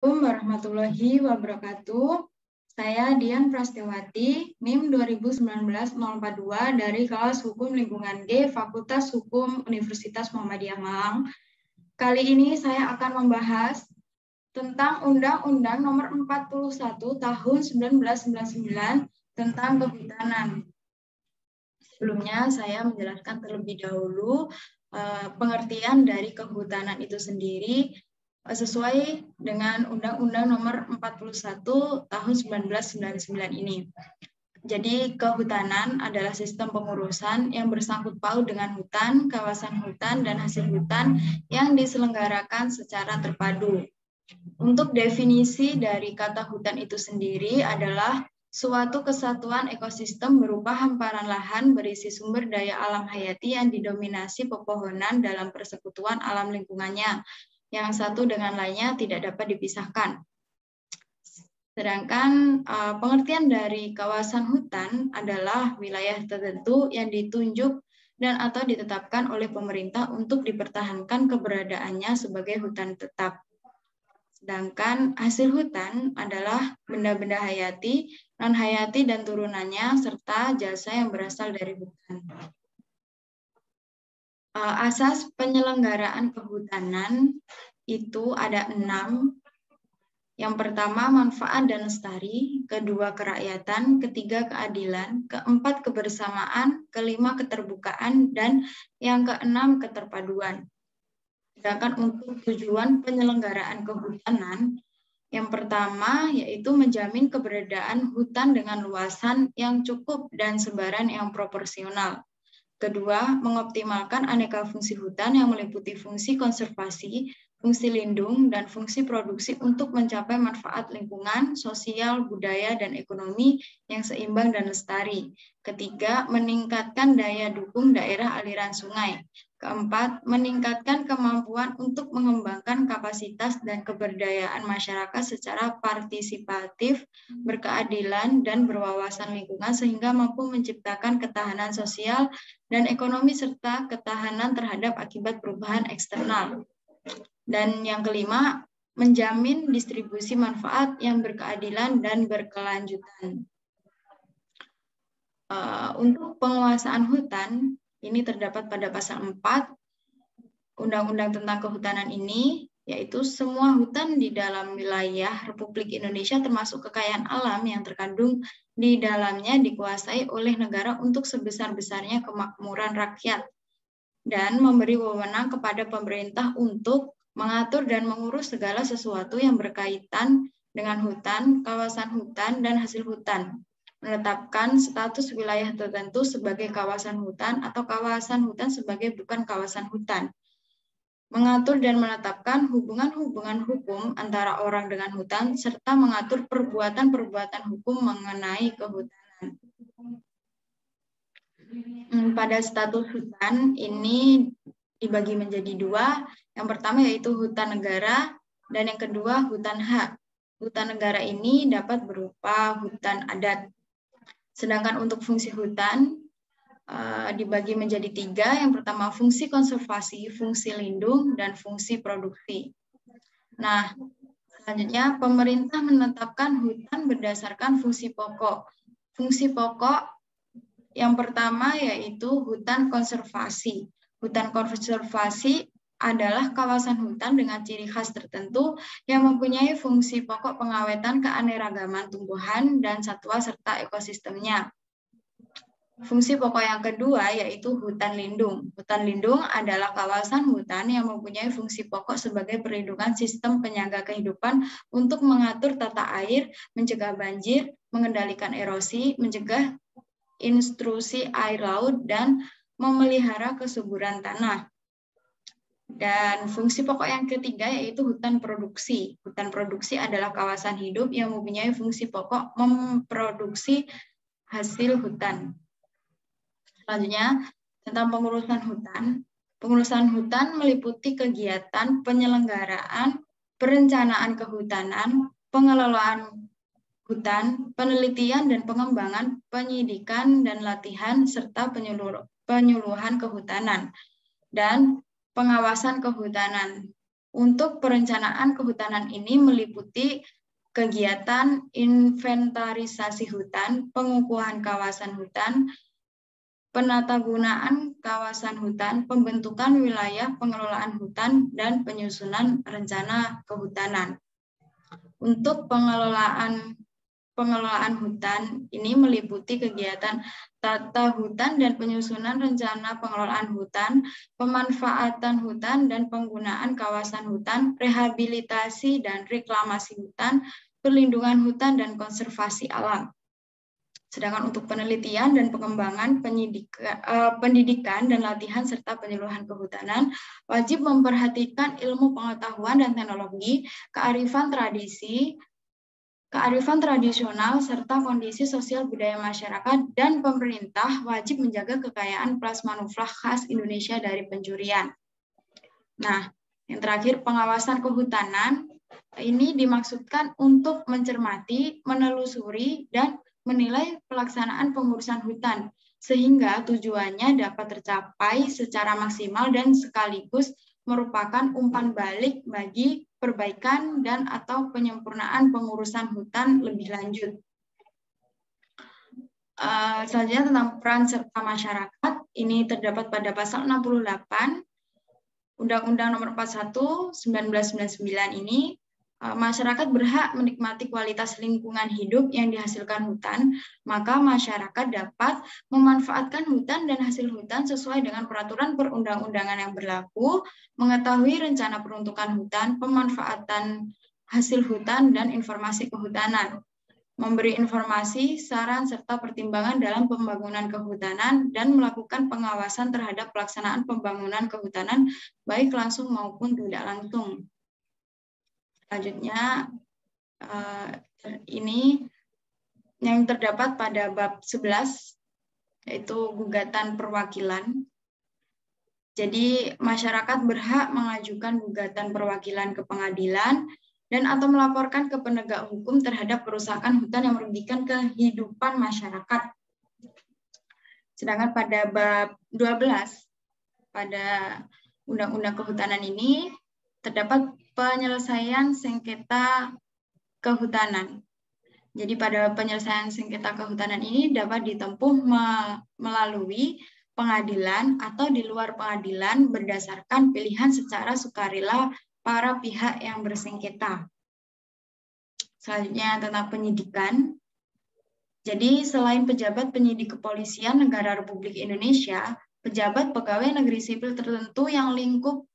Assalamualaikum warahmatullahi wabarakatuh. Saya Dian Prastiwati, NIM 2019-042 dari kelas Hukum Lingkungan G, Fakultas Hukum Universitas Muhammadiyah Malang. Kali ini saya akan membahas tentang Undang-Undang Nomor 41 Tahun 1999 tentang Kehutanan. Sebelumnya saya menjelaskan terlebih dahulu pengertian dari kehutanan itu sendiri sesuai dengan Undang-Undang Nomor 41 Tahun 1999 ini. Jadi kehutanan adalah sistem pengurusan yang bersangkut paut dengan hutan, kawasan hutan, dan hasil hutan yang diselenggarakan secara terpadu. Untuk definisi dari kata hutan itu sendiri adalah suatu kesatuan ekosistem berupa hamparan lahan berisi sumber daya alam hayati yang didominasi pepohonan dalam persekutuan alam lingkungannya, yang satu dengan lainnya tidak dapat dipisahkan. Sedangkan pengertian dari kawasan hutan adalah wilayah tertentu yang ditunjuk dan atau ditetapkan oleh pemerintah untuk dipertahankan keberadaannya sebagai hutan tetap. Sedangkan hasil hutan adalah benda-benda hayati, non-hayati, dan turunannya, serta jasa yang berasal dari hutan. Asas penyelenggaraan kehutanan itu ada 6. Yang pertama, manfaat dan lestari. Kedua, kerakyatan. Ketiga, keadilan. Keempat, kebersamaan. Kelima, keterbukaan. Dan yang keenam, keterpaduan. Sedangkan untuk tujuan penyelenggaraan kehutanan, yang pertama yaitu menjamin keberadaan hutan dengan luasan yang cukup dan sebaran yang proporsional. Kedua, mengoptimalkan aneka fungsi hutan yang meliputi fungsi konservasi, fungsi lindung, dan fungsi produksi untuk mencapai manfaat lingkungan, sosial, budaya, dan ekonomi yang seimbang dan lestari. Ketiga, meningkatkan daya dukung daerah aliran sungai. Keempat, meningkatkan kemampuan untuk mengembangkan kapasitas dan keberdayaan masyarakat secara partisipatif, berkeadilan, dan berwawasan lingkungan sehingga mampu menciptakan ketahanan sosial dan ekonomi serta ketahanan terhadap akibat perubahan eksternal. Dan yang kelima, menjamin distribusi manfaat yang berkeadilan dan berkelanjutan. Untuk penguasaan hutan, ini terdapat pada pasal 4 Undang-Undang tentang Kehutanan ini, yaitu semua hutan di dalam wilayah Republik Indonesia termasuk kekayaan alam yang terkandung di dalamnya dikuasai oleh negara untuk sebesar-besarnya kemakmuran rakyat dan memberi wewenang kepada pemerintah untuk mengatur dan mengurus segala sesuatu yang berkaitan dengan hutan, kawasan hutan, dan hasil hutan. Menetapkan status wilayah tertentu sebagai kawasan hutan atau kawasan hutan sebagai bukan kawasan hutan. Mengatur dan menetapkan hubungan-hubungan hukum antara orang dengan hutan, serta mengatur perbuatan-perbuatan hukum mengenai kehutanan. Pada status hutan ini dibagi menjadi 2. Yang pertama yaitu hutan negara, dan yang kedua hutan hak. Hutan negara ini dapat berupa hutan adat. Sedangkan untuk fungsi hutan dibagi menjadi 3. Yang pertama fungsi konservasi, fungsi lindung, dan fungsi produksi. Nah, selanjutnya pemerintah menetapkan hutan berdasarkan fungsi pokok. Fungsi pokok yang pertama yaitu hutan konservasi. Hutan konservasi adalah kawasan hutan dengan ciri khas tertentu yang mempunyai fungsi pokok pengawetan keanekaragaman tumbuhan dan satwa serta ekosistemnya. Fungsi pokok yang kedua yaitu hutan lindung. Hutan lindung adalah kawasan hutan yang mempunyai fungsi pokok sebagai perlindungan sistem penyangga kehidupan untuk mengatur tata air, mencegah banjir, mengendalikan erosi, mencegah intrusi air laut, dan memelihara kesuburan tanah. Dan fungsi pokok yang ketiga yaitu hutan produksi. Hutan produksi adalah kawasan hidup yang mempunyai fungsi pokok memproduksi hasil hutan. Selanjutnya, tentang pengurusan hutan. Pengurusan hutan meliputi kegiatan penyelenggaraan, perencanaan kehutanan, pengelolaan hutan, penelitian dan pengembangan, penyidikan dan latihan, serta penyuluhan kehutanan, dan pengawasan kehutanan. Untuk perencanaan kehutanan ini meliputi kegiatan inventarisasi hutan, pengukuhan kawasan hutan, penatagunaan kawasan hutan, pembentukan wilayah pengelolaan hutan, dan penyusunan rencana kehutanan. Untuk pengelolaan hutan ini meliputi kegiatan tata hutan dan penyusunan rencana pengelolaan hutan, pemanfaatan hutan dan penggunaan kawasan hutan, rehabilitasi dan reklamasi hutan, perlindungan hutan dan konservasi alam. Sedangkan untuk penelitian dan pengembangan pendidikan dan latihan serta penyuluhan kehutanan wajib memperhatikan ilmu pengetahuan dan teknologi, kearifan tradisional, serta kondisi sosial budaya masyarakat, dan pemerintah wajib menjaga kekayaan plasmanuflah khas Indonesia dari pencurian. Nah, yang terakhir, pengawasan kehutanan ini dimaksudkan untuk mencermati, menelusuri, dan menilai pelaksanaan pengurusan hutan, sehingga tujuannya dapat tercapai secara maksimal dan sekaligus merupakan umpan balik bagi perbaikan dan atau penyempurnaan pengurusan hutan lebih lanjut. Selanjutnya tentang peran serta masyarakat, ini terdapat pada pasal 68 Undang-Undang Nomor 41 1999 ini. Masyarakat berhak menikmati kualitas lingkungan hidup yang dihasilkan hutan, maka masyarakat dapat memanfaatkan hutan dan hasil hutan sesuai dengan peraturan perundang-undangan yang berlaku, mengetahui rencana peruntukan hutan, pemanfaatan hasil hutan, dan informasi kehutanan, memberi informasi, saran, serta pertimbangan dalam pembangunan kehutanan, dan melakukan pengawasan terhadap pelaksanaan pembangunan kehutanan, baik langsung maupun tidak langsung. Selanjutnya, ini yang terdapat pada bab 11, yaitu gugatan perwakilan. Jadi, masyarakat berhak mengajukan gugatan perwakilan ke pengadilan dan atau melaporkan ke penegak hukum terhadap kerusakan hutan yang merugikan kehidupan masyarakat. Sedangkan pada bab 12, pada Undang-Undang Kehutanan ini, terdapat penyelesaian sengketa kehutanan. Jadi pada penyelesaian sengketa kehutanan ini dapat ditempuh melalui pengadilan atau di luar pengadilan berdasarkan pilihan secara sukarela para pihak yang bersengketa. Selanjutnya tentang penyidikan. Jadi selain pejabat penyidik kepolisian negara Republik Indonesia, pejabat pegawai negeri sipil tertentu yang lingkup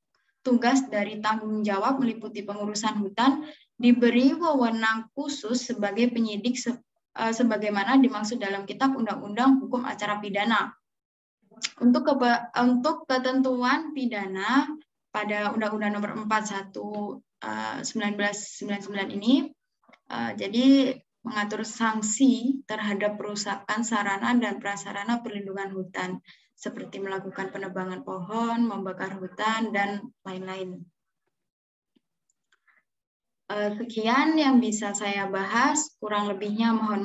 tugas dari tanggung jawab meliputi pengurusan hutan diberi wewenang khusus sebagai penyidik sebagaimana dimaksud dalam Kitab Undang-Undang Hukum Acara Pidana. Untuk ketentuan pidana pada Undang-Undang Nomor 41 1999 ini, jadi mengatur sanksi terhadap perusakan sarana dan prasarana perlindungan hutan, seperti melakukan penebangan pohon, membakar hutan, dan lain-lain. Sekian yang bisa saya bahas, kurang lebihnya mohon maaf.